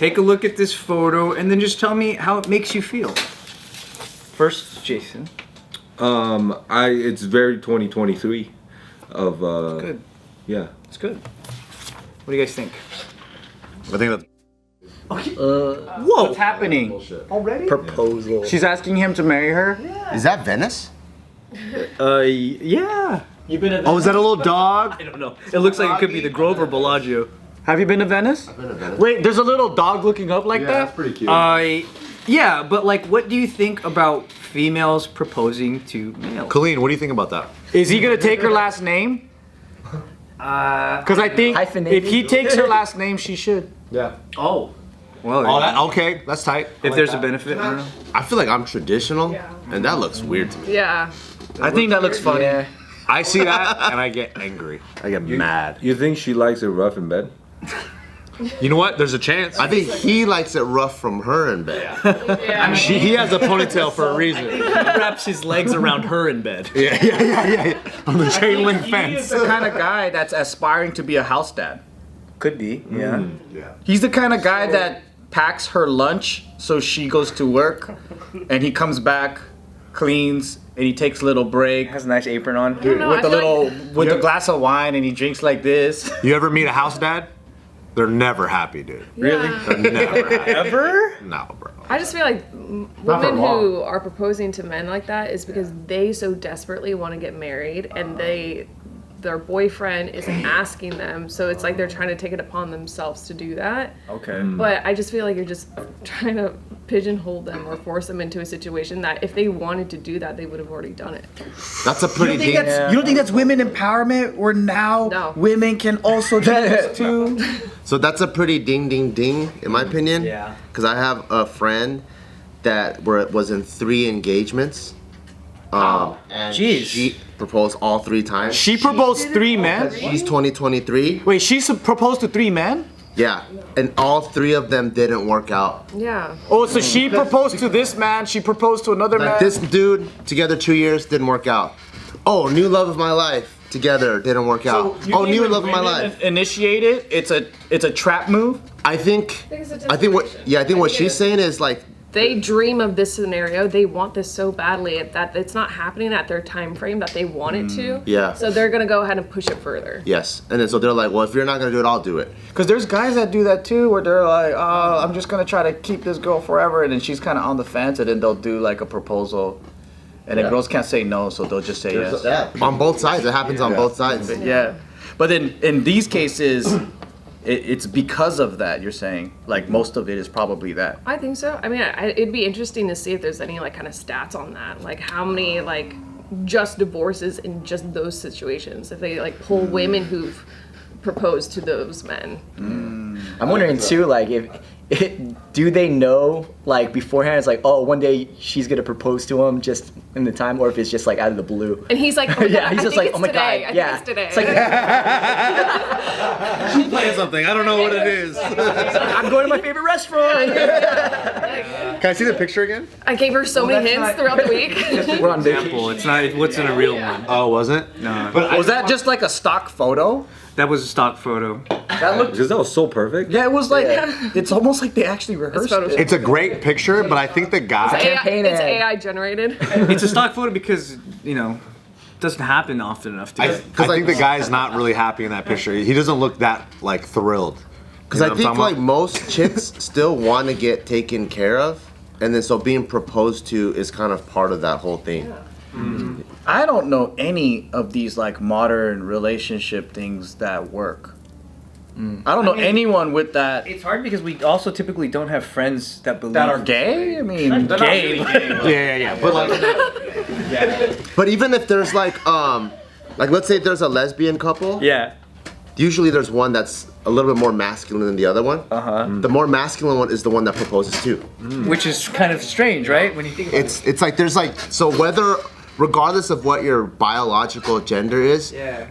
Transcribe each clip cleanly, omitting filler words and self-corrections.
take a look at this photo and then just tell me how it makes you feel. First, Jason. It's very 2023 of Good. Yeah. It's good. What do you guys think? I think that. Whoa! What's happening? Already? Proposal. She's asking him to marry her? Yeah. Is that Venice? Yeah. You've been to Oh, is that a little dog? I don't know. It looks like it could be the Grove or Bellagio. Have you been to Venice? I've been to Venice. Wait, there's a little dog looking up like that? That's pretty cute. Yeah, but like, what do you think about females proposing to males? Kalyne, what do you think about that? Is he gonna take her last name? Because I think Hyphenated? if he takes her last name, she should. Yeah. Oh. Well, Oh, that, okay, that's tight. if there's a benefit, I don't know. I feel like I'm traditional, and that looks weird to me. Yeah. I think that looks funny. Yeah. I see that and I get angry. I get mad. You think she likes it rough in bed? You know what? There's a chance. I think he likes it rough from her in bed. Yeah. He has a ponytail for a reason. He wraps his legs around her in bed. Yeah. On the chain link He is fence. the kind of guy that's aspiring to be a house dad. Could be, yeah. Yeah. He's the kind of guy that packs her lunch so she goes to work and he comes back, cleans, and he takes a little break Has a nice apron on. know, I with a feel little like- with a glass of wine and he drinks like this. You ever meet a house dad? They're never happy, dude. Really? They're never happy. Ever? No, bro. I just feel like women who are proposing to men like that is because they so desperately want to get married and their boyfriend isn't asking them, so it's like they're trying to take it upon themselves to do that. Okay. But I just feel like you're just trying to pigeonhole them or force them into a situation that if they wanted to do that, they would have already done it. That's a pretty deep. You don't think that's women empowerment where now No. women can also do this too? So that's a pretty ding ding ding in my opinion. Yeah. Because I have a friend that was in 3 engagements. And Jeez. she proposed all 3 times. She proposed 3 men? She's 2023. Wait, she proposed to 3 men? Yeah. And all 3 of them didn't work out. Yeah. Oh, so she proposed to this man, she proposed to another man? Like this dude, together 2 years, didn't work out. Oh, new love of my life, together, didn't work out. Oh, new love of my life. Initiate it. It's a trap move. I think what she's saying is like, They dream of this scenario. They want this so badly that it's not happening at their time frame that they want it to. Yeah. So they're gonna go ahead and push it further. yes. And then so they're like, well, if you're not gonna do it, I'll do it. Because there's guys that do that too, where they're like, I'm just gonna try to keep this girl forever, and then she's kind of on the fence, and then they'll do like a proposal, and then girls can't say no, so they'll just say yes. On both sides, it happens on both sides. Yeah, but then in these cases, it's because of that. You're saying like most of it is probably that. I think so. I mean, it'd be interesting to see if there's any like kind of stats on that, like how many like just divorces in just those situations. If they like pull women who've proposed to those men. I'm wondering too, like, do they know, like, beforehand, it's like, oh, one day she's gonna propose to him just in the time, or if it's just like out of the blue? And he's like, oh my Yeah, God, he's I just think like, it's oh my today. God, I yeah. think it's today. It's like, She's playing something. I don't know what it is. I'm going to my favorite restaurant. Can I see the picture again? I gave her so many hints throughout the week. We're on vacation. Example. It's not what's in a real one. Oh, was it? No. But Was that just like a stock photo? That was a stock photo. That looked. Because that was so perfect. Yeah, it was like it's almost like they actually rehearsed Photoshopped. it. It's a great picture, but I think the guy. Campaign It's ad. AI generated. It's a stock photo because it doesn't happen often enough. I think the guy's not really happy in that picture. He doesn't look that like thrilled. Because I think like most chicks still want to get taken care of, and then so being proposed to is kind of part of that whole thing. I don't know any of these like modern relationship things that work. I don't know anyone with that It's hard because we also typically don't have friends that believe that are gay. I mean, gay. Yeah. But like, But even if there's like let's say there's a lesbian couple, Yeah. usually there's one that's a little bit more masculine than the other one. The more masculine one is the one that proposes to. Which is kind of strange, right? When you think about it. It's like there's like, so whether regardless of what your biological gender is,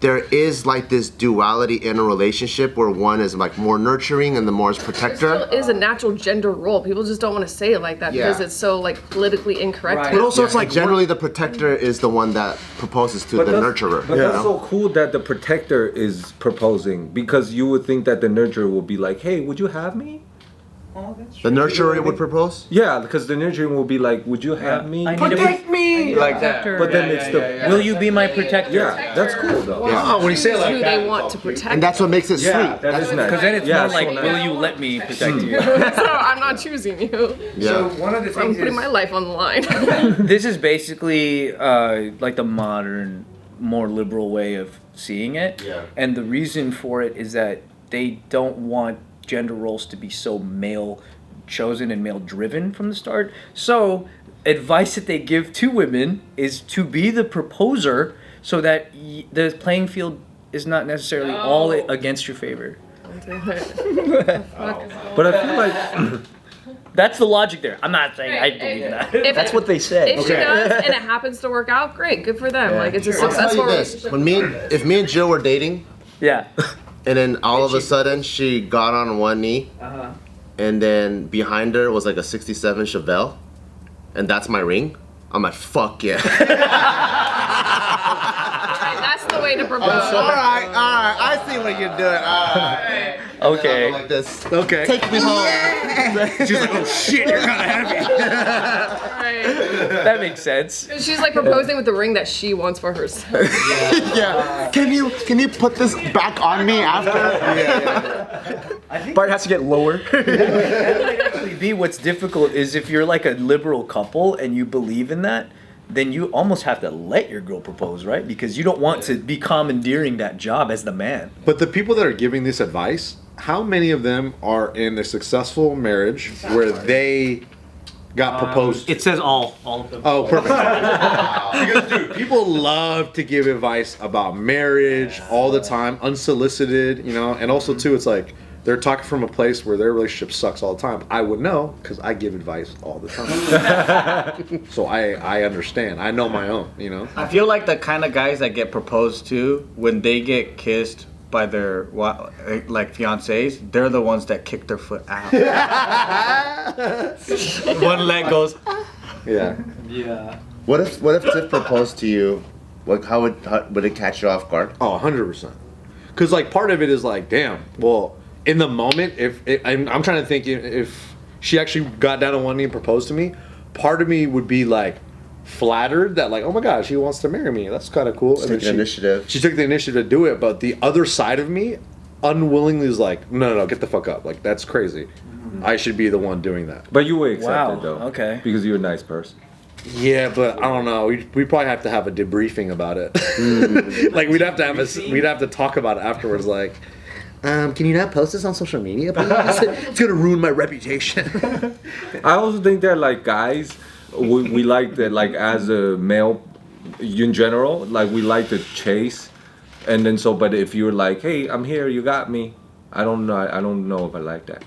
there is like this duality in a relationship where one is like more nurturing and the more is protector. It is a natural gender role. People just don't want to say it like that because it's so like politically incorrect. Right. But also, it's Like like generally the protector is the one that proposes to the nurturer. But that's so cool that the protector is proposing, because you would think that the nurturer will be like, hey, would you have me? Oh, that's The nurturer would propose? Yeah, because the nurturing will be like, would you have me? I need Protect me like that. But then it's the Will you be my protector? yeah, that's cool though. Oh, when you say it like Who that, they want to protect. And that's what makes it sweet. Yeah, that is nice. Because then it's Yeah, more so like, nice. will you let me protect you? So I'm not choosing you. So one of the I'm things putting is, my life on the line. this is basically like the modern, more liberal way of seeing it. Yeah. And the reason for it is that they don't want gender roles to be so male chosen and male driven from the start. So advice that they give to women is to be the proposer so that the playing field is not necessarily all against your favor. But I feel like That's the logic there. I'm not saying I believe in that. If That's what they say. If she does and it happens to work out, great, good for them. Like it's a I'll tell successful you this: if me and Jill were dating, Yeah. and then all of a sudden she got on one knee, and then behind her was like a '67 Chevelle, and that's my ring, I'm like, fuck yeah. That's the way to propose. all right, I see what you're doing. All right. Okay. Like this. okay. Take me home. She's like, oh shit, you're kind of heavy. Right. That makes sense. She's like proposing with the ring that she wants for herself. Yeah. Can you put this back on me after? Bart has to get lower. That might actually be what's difficult is if you're like a liberal couple and you believe in that, then you almost have to let your girl propose, right? Because you don't want to be commandeering that job as the man. But the people that are giving this advice, how many of them are in a successful marriage where they got proposed? It says all of them. Oh, perfect. Because, dude, people love to give advice about marriage all the time, unsolicited, you know, and also, too, it's like they're talking from a place where their relationship sucks all the time. I would know because I give advice all the time. So I understand. I know my own, you know? I feel like the kind of guys that get proposed to when they get kissed by their like fiancés, they're the ones that kick their foot out. One leg goes. Yeah. What if Tiff proposed to you? Like, how would it catch you off guard? Oh, 100%. Because, like, part of it is like, damn, well, in the moment, I'm trying to think if she actually got down on one knee and proposed to me, part of me would be, like, flattered that, like, oh my gosh, she wants to marry me. That's kind of cool. Take the initiative. She took the initiative to do it, but the other side of me unwillingly is like, no, get the fuck up. Like, that's crazy. I should be the one doing that. but you would accept Wow, it though. okay. Because you're a nice person. Yeah, but I don't know. We probably have to have a debriefing about it. Like we'd have to talk about it afterwards. Like, can you not post this on social media, please? It's gonna ruin my reputation. I also think that like guys, we like that like as a male, in general, like we like to chase, and then so. But if you're like, hey, I'm here, you got me. I don't know if I like that.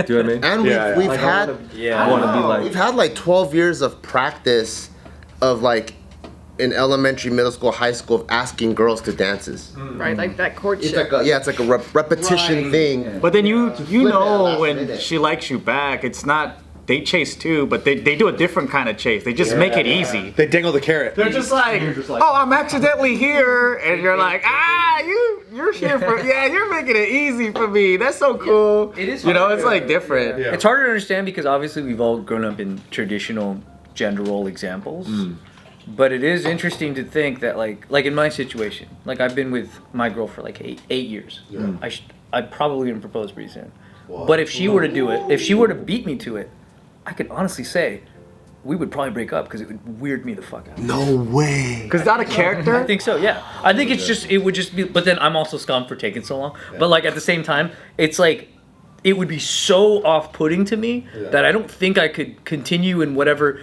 Do you know what I mean? And Yeah, we've Like, had I want to be like. we've had like 12 years of practice of like in elementary, middle school, high school of asking girls to dances. Right, like that courtship. It's like a repetition thing. But then you Flip it know last when minute. she likes you back, it's not. They chase too, but they do a different kind of chase. They just make it easy. They dangle the carrot. They're just like, oh, I'm accidentally here, and you're like, you're here for, you're making it easy for me. That's so cool. It is you know, hard. it's like different. Yeah. It's harder to understand because obviously we've all grown up in traditional gender role examples. But it is interesting to think that like in my situation, like I've been with my girl for like eight years. I probably gonna propose pretty soon. But if she were to do it, if she were to beat me to it, I could honestly say we would probably break up because it would weird me the fuck out. No way. Because out of I character, think so, yeah. I think it would just be, but then I'm also scum for taking so long. But like at the same time, it's like, it would be so off-putting to me that I don't think I could continue in whatever,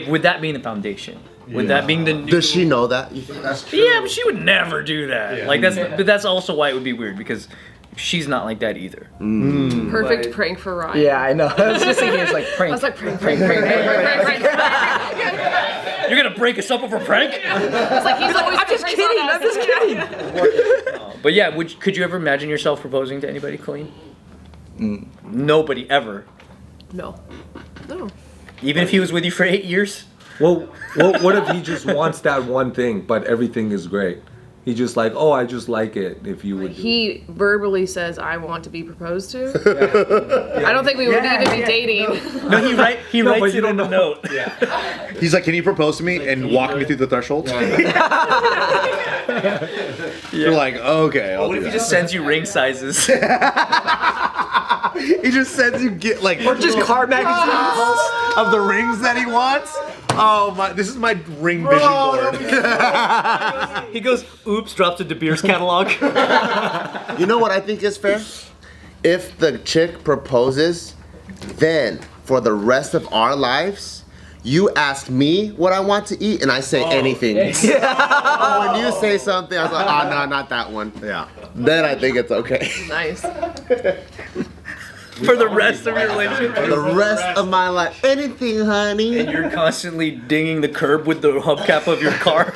with that being the foundation. With that being the new... Does she know that? You think that's true? Yeah, but she would never do that. Like but that's also why it would be weird because she's not like that either. Perfect prank for Ryan. Yeah, I know. I was just thinking it's like prank. I was like, prank. You're gonna break us up over prank? It's like, he's always I'm just kidding. But yeah, could you ever imagine yourself proposing to anybody, Kalyne? Nobody ever. No. Even if he was with you for 8 years? Well, what if he just wants that one thing, but everything is great? He just like, oh, I just like it if you would. He verbally says, "I want to be proposed to." I don't think we would even be dating. No, he writes it in a note. He's like, can you propose to me and walk me through the threshold? You're like, okay. I'll What do if he that. just sends you ring sizes? He just sends you Or just car magazines. of the rings that he wants. Oh my! This is my ring vision board. He goes, oops, drops a De Beers catalog. You know what I think is fair? If the chick proposes, then for the rest of our lives, you ask me what I want to eat, and I say anything. When you say something, I was like, oh no, not that one. Yeah. Then I think it's okay. Nice. For the rest of your relationship. For the rest of my life, anything, honey. And you're constantly dinging the curb with the hubcap of your car.